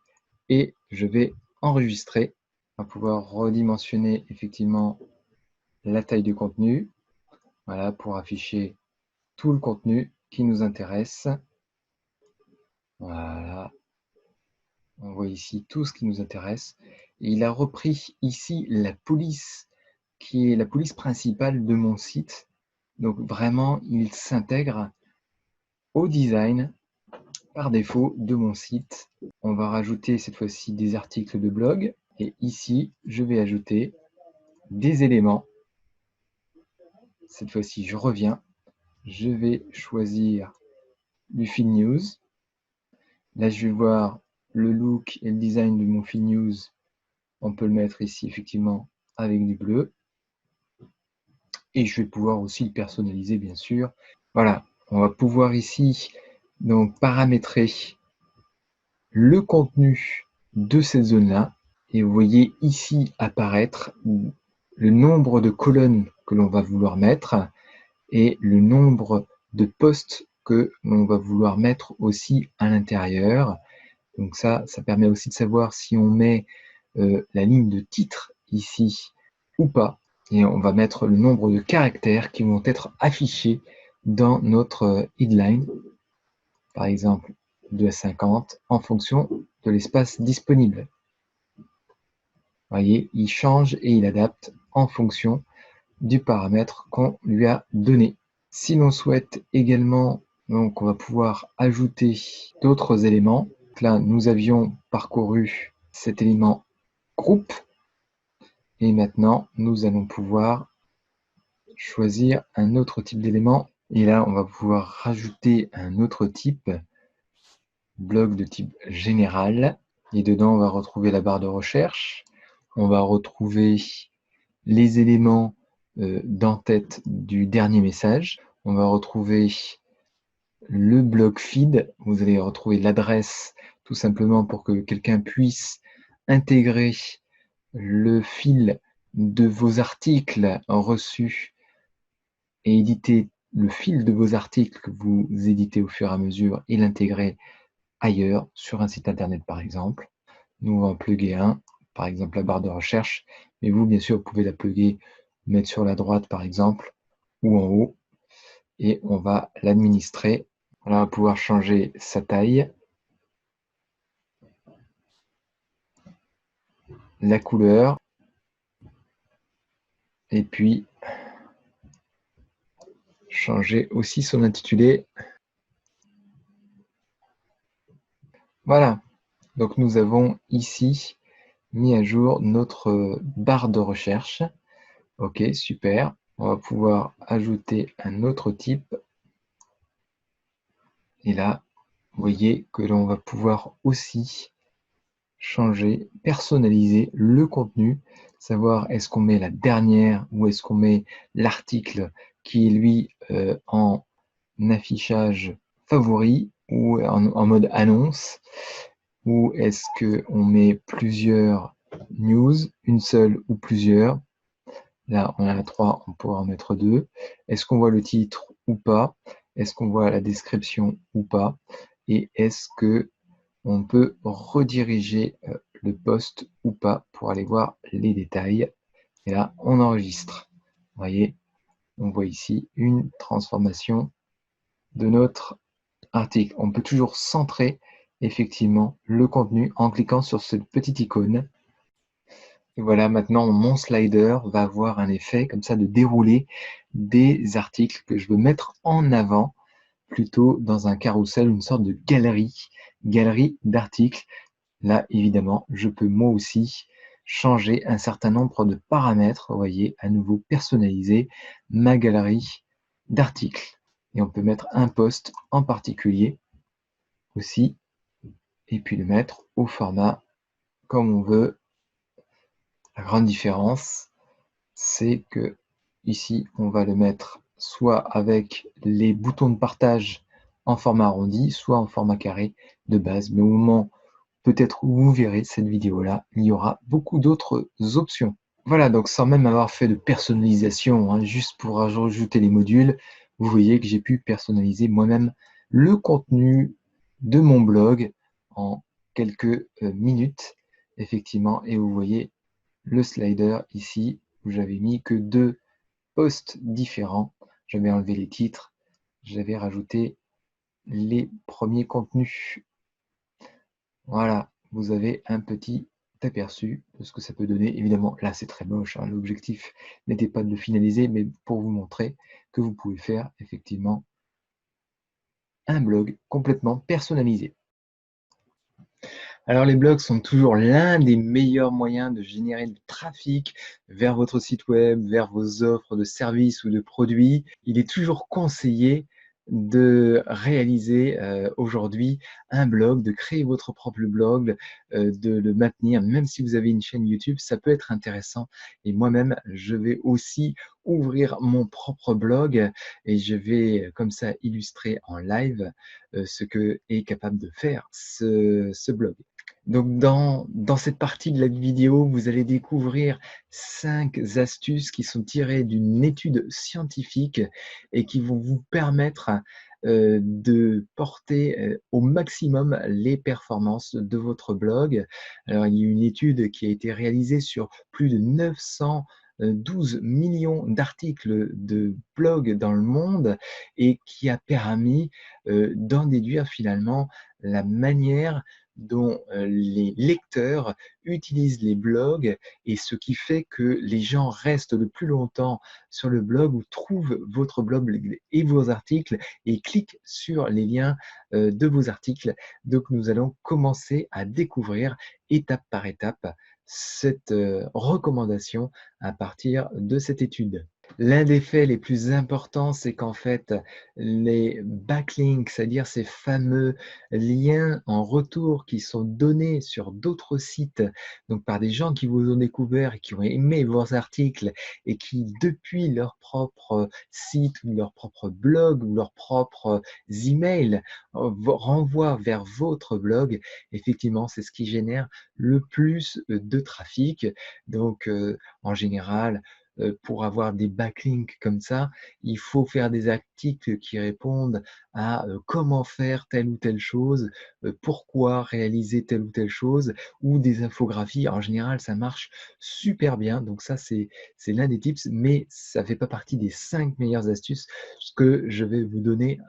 et je vais enregistrer. On va pouvoir redimensionner effectivement la taille du contenu. Voilà, pour afficher tout le contenu qui nous intéresse. Voilà. On voit ici tout ce qui nous intéresse. Et il a repris ici la police, qui est la police principale de mon site. Donc vraiment, il s'intègre au design par défaut de mon site. On va rajouter cette fois-ci des articles de blog. Et ici, je vais ajouter des éléments. Cette fois-ci, je reviens. Je vais choisir du feed news. Là, je vais voir le look et le design de mon feed news. On peut le mettre ici, effectivement, avec du bleu. Et je vais pouvoir aussi le personnaliser, bien sûr. Voilà, on va pouvoir ici donc paramétrer le contenu de cette zone-là. Et vous voyez ici apparaître le nombre de colonnes que l'on va vouloir mettre et le nombre de postes que l'on va vouloir mettre aussi à l'intérieur. Donc ça permet aussi de savoir si on met la ligne de titre ici ou pas. Et on va mettre le nombre de caractères qui vont être affichés dans notre headline, par exemple de 50, en fonction de l'espace disponible. Vous voyez, il change et il adapte en fonction du paramètre qu'on lui a donné. Si l'on souhaite également, donc on va pouvoir ajouter d'autres éléments. Donc là, nous avions parcouru cet élément groupe. Et maintenant, nous allons pouvoir choisir un autre type d'élément. Et là, on va pouvoir rajouter un autre type, bloc de type général. Et dedans, on va retrouver la barre de recherche. On va retrouver les éléments d'en-tête du dernier message. On va retrouver le bloc feed. Vous allez retrouver l'adresse tout simplement pour que quelqu'un puisse intégrer le fil de vos articles reçus et éditer le fil de vos articles que vous éditez au fur et à mesure et l'intégrer ailleurs, sur un site internet par exemple. Nous, on va en plugger un, par exemple la barre de recherche, mais vous, bien sûr, vous pouvez la plugger, mettre sur la droite par exemple, ou en haut, et on va l'administrer. On va pouvoir changer sa taille, la couleur, et puis changer aussi son intitulé. Voilà, donc nous avons ici mis à jour notre barre de recherche. Ok, super. On va pouvoir ajouter un autre type. Et là, vous voyez que l'on va pouvoir aussi changer, personnaliser le contenu, savoir est-ce qu'on met la dernière ou est-ce qu'on met l'article qui est lui en affichage favori ou en mode annonce, ou est-ce qu'on met plusieurs news, une seule ou plusieurs. Là, on a 3, on pourra en mettre 2. Est-ce qu'on voit le titre ou pas? Est-ce qu'on voit la description ou pas? Et est-ce que on peut rediriger le post ou pas pour aller voir les détails? Et là, on enregistre. Vous voyez, on voit ici une transformation de notre article. On peut toujours centrer effectivement le contenu en cliquant sur cette petite icône. Et voilà, maintenant mon slider va avoir un effet comme ça de dérouler des articles que je veux mettre en avant, plutôt dans un carrousel, une sorte de galerie d'articles. Là, évidemment, je peux moi aussi changer un certain nombre de paramètres. Vous voyez, à nouveau personnaliser ma galerie d'articles. Et on peut mettre un post en particulier aussi, et puis le mettre au format comme on veut. La grande différence, c'est que ici, on va le mettre soit avec les boutons de partage en format arrondi, soit en format carré de base. Mais au moment peut-être où vous verrez cette vidéo-là, il y aura beaucoup d'autres options. Voilà, donc sans même avoir fait de personnalisation, hein, juste pour ajouter les modules, vous voyez que j'ai pu personnaliser moi-même le contenu de mon blog en quelques minutes, effectivement. Et vous voyez le slider ici, où j'avais mis que 2 posts différents. J'avais enlevé les titres, j'avais rajouté les premiers contenus. Voilà, vous avez un petit aperçu de ce que ça peut donner. Évidemment, là, c'est très moche, hein. L'objectif n'était pas de le finaliser, mais pour vous montrer que vous pouvez faire effectivement un blog complètement personnalisé. Alors, les blogs sont toujours l'un des meilleurs moyens de générer du trafic vers votre site web, vers vos offres de services ou de produits. Il est toujours conseillé de réaliser aujourd'hui un blog, de créer votre propre blog, de le maintenir. Même si vous avez une chaîne YouTube, ça peut être intéressant. Et moi-même, je vais aussi ouvrir mon propre blog et je vais comme ça illustrer en live ce que est capable de faire ce blog. Donc dans cette partie de la vidéo, vous allez découvrir 5 astuces qui sont tirées d'une étude scientifique et qui vont vous permettre de porter au maximum les performances de votre blog. Alors, il y a une étude qui a été réalisée sur plus de 912 millions d'articles de blogs dans le monde et qui a permis d'en déduire finalement la manière dont les lecteurs utilisent les blogs et ce qui fait que les gens restent le plus longtemps sur le blog ou trouvent votre blog et vos articles et cliquent sur les liens de vos articles. Donc nous allons commencer à découvrir étape par étape cette recommandation à partir de cette étude. L'un des faits les plus importants, c'est qu'en fait, les backlinks, c'est-à-dire ces fameux liens en retour qui sont donnés sur d'autres sites, donc par des gens qui vous ont découvert et qui ont aimé vos articles et qui, depuis leur propre site ou leur propre blog ou leurs propres emails, renvoient vers votre blog, effectivement, c'est ce qui génère le plus de trafic. Donc, en général, pour avoir des backlinks comme ça, il faut faire des articles qui répondent à comment faire telle ou telle chose, pourquoi réaliser telle ou telle chose, ou des infographies. En général, ça marche super bien. Donc ça, c'est l'un des tips, mais ça ne fait pas partie des 5 meilleures astuces que je vais vous donner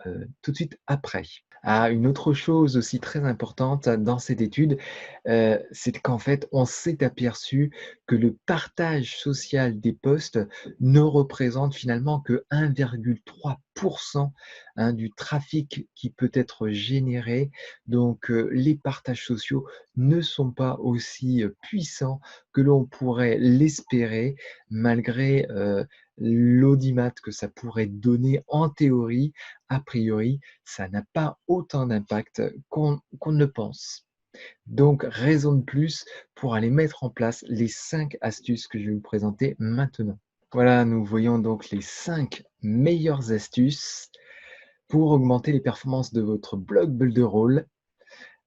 tout de suite après. Ah, une autre chose aussi très importante dans cette étude, c'est qu'en fait, on s'est aperçu que le partage social des posts ne représente finalement que 1,3% hein, du trafic qui peut être généré. Donc, les partages sociaux ne sont pas aussi puissants que l'on pourrait l'espérer, malgré l'audimat que ça pourrait donner en théorie. A priori, ça n'a pas autant d'impact qu'on ne le pense. Donc, raison de plus pour aller mettre en place les 5 astuces que je vais vous présenter maintenant. Voilà, nous voyons donc les 5 meilleures astuces pour augmenter les performances de votre blog Builderall.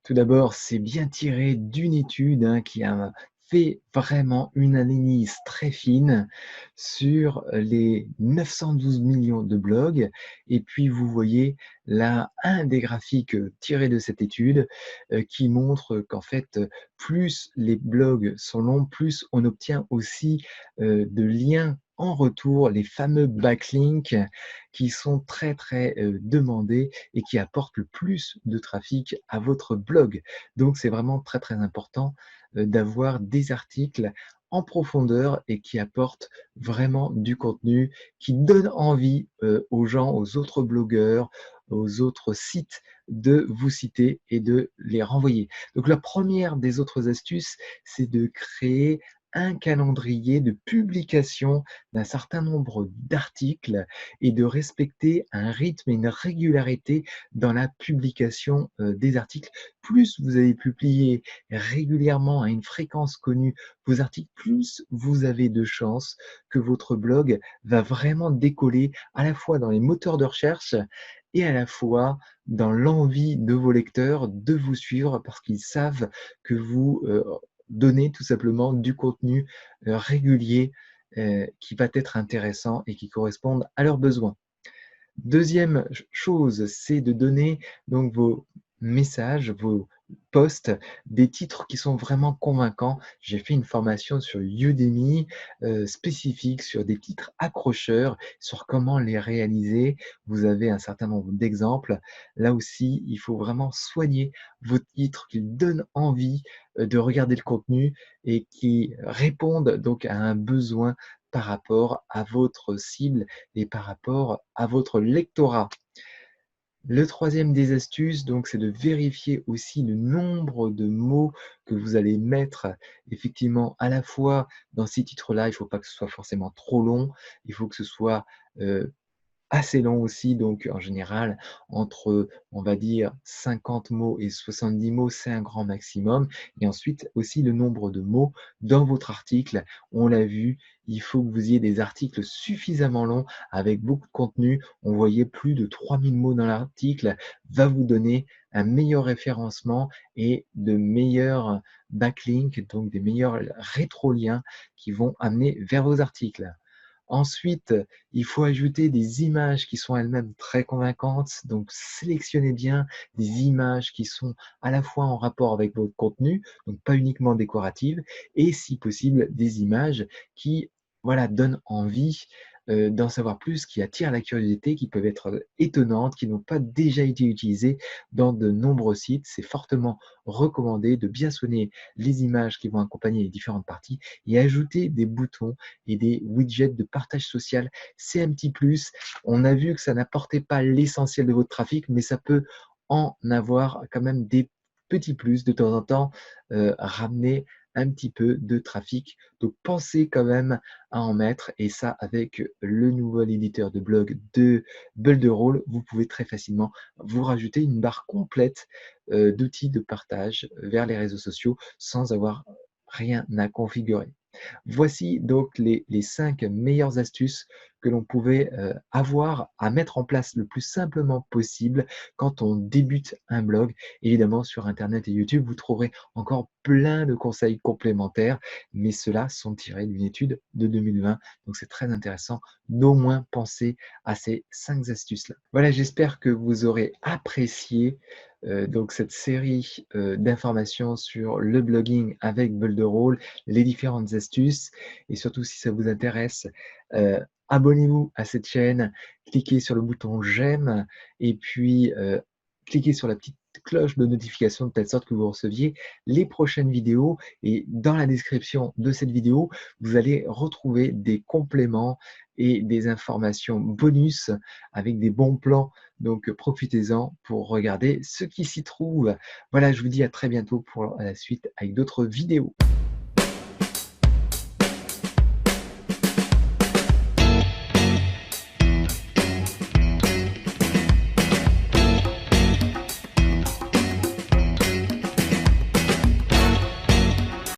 Tout d'abord, c'est bien tiré d'une étude qui a fait vraiment une analyse très fine sur les 912 millions de blogs. Et puis, vous voyez là un des graphiques tirés de cette étude qui montre qu'en fait, plus les blogs sont longs, plus on obtient aussi de liens en retour, les fameux backlinks qui sont très très demandés et qui apportent le plus de trafic à votre blog. Donc c'est vraiment très très important d'avoir des articles en profondeur et qui apportent vraiment du contenu, qui donne envie aux gens, aux autres blogueurs, aux autres sites de vous citer et de les renvoyer. Donc la première des autres astuces, c'est de créer un calendrier de publication d'un certain nombre d'articles et de respecter un rythme et une régularité dans la publication des articles. Plus vous allez publier régulièrement à une fréquence connue vos articles, plus vous avez de chances que votre blog va vraiment décoller à la fois dans les moteurs de recherche et à la fois dans l'envie de vos lecteurs de vous suivre parce qu'ils savent que vous donnez tout simplement du contenu régulier qui va être intéressant et qui corresponde à leurs besoins. Deuxième chose, c'est de donner donc vos messages, vos posts, des titres qui sont vraiment convaincants. J'ai fait une formation sur Udemy spécifique sur des titres accrocheurs, sur comment les réaliser. Vous avez un certain nombre d'exemples. Là aussi, il faut vraiment soigner vos titres, qu'ils donnent envie de regarder le contenu et qui répondent donc à un besoin par rapport à votre cible et par rapport à votre lectorat. Le troisième des astuces, donc, c'est de vérifier aussi le nombre de mots que vous allez mettre effectivement à la fois dans ces titres-là. Il ne faut pas que ce soit forcément trop long, il faut que ce soit assez long aussi, donc en général, entre, on va dire, 50 mots et 70 mots, c'est un grand maximum. Et ensuite, aussi le nombre de mots dans votre article. On l'a vu, il faut que vous ayez des articles suffisamment longs avec beaucoup de contenu. On voyait plus de 3000 mots dans l'article, va vous donner un meilleur référencement et de meilleurs backlinks, donc des meilleurs rétroliens qui vont amener vers vos articles. Ensuite, il faut ajouter des images qui sont elles-mêmes très convaincantes. Donc, sélectionnez bien des images qui sont à la fois en rapport avec votre contenu, donc pas uniquement décoratives, et si possible, des images qui, voilà, donnent envie d'en savoir plus, qui attirent la curiosité, qui peuvent être étonnantes, qui n'ont pas déjà été utilisées dans de nombreux sites. C'est fortement recommandé de bien soigner les images qui vont accompagner les différentes parties et ajouter des boutons et des widgets de partage social. C'est un petit plus. On a vu que ça n'apportait pas l'essentiel de votre trafic, mais ça peut en avoir quand même des petits plus de temps en temps, ramener un petit peu de trafic. Donc pensez quand même à en mettre, et ça avec le nouvel éditeur de blog de Builderall, vous pouvez très facilement vous rajouter une barre complète d'outils de partage vers les réseaux sociaux sans avoir rien à configurer. Voici donc les 5 meilleures astuces que l'on pouvait avoir à mettre en place le plus simplement possible quand on débute un blog. Évidemment, sur Internet et YouTube, vous trouverez encore plein de conseils complémentaires, mais ceux-là sont tirés d'une étude de 2020. Donc, c'est très intéressant d'au moins penser à ces 5 astuces-là. Voilà, j'espère que vous aurez apprécié donc cette série d'informations sur le blogging avec Builderall, les différentes astuces, et surtout si ça vous intéresse, abonnez-vous à cette chaîne, cliquez sur le bouton j'aime et puis cliquez sur la petite cloche de notification de telle sorte que vous receviez les prochaines vidéos, et dans la description de cette vidéo, vous allez retrouver des compléments et des informations bonus avec des bons plans. Donc profitez-en pour regarder ce qui s'y trouve. Voilà, je vous dis à très bientôt pour la suite avec d'autres vidéos.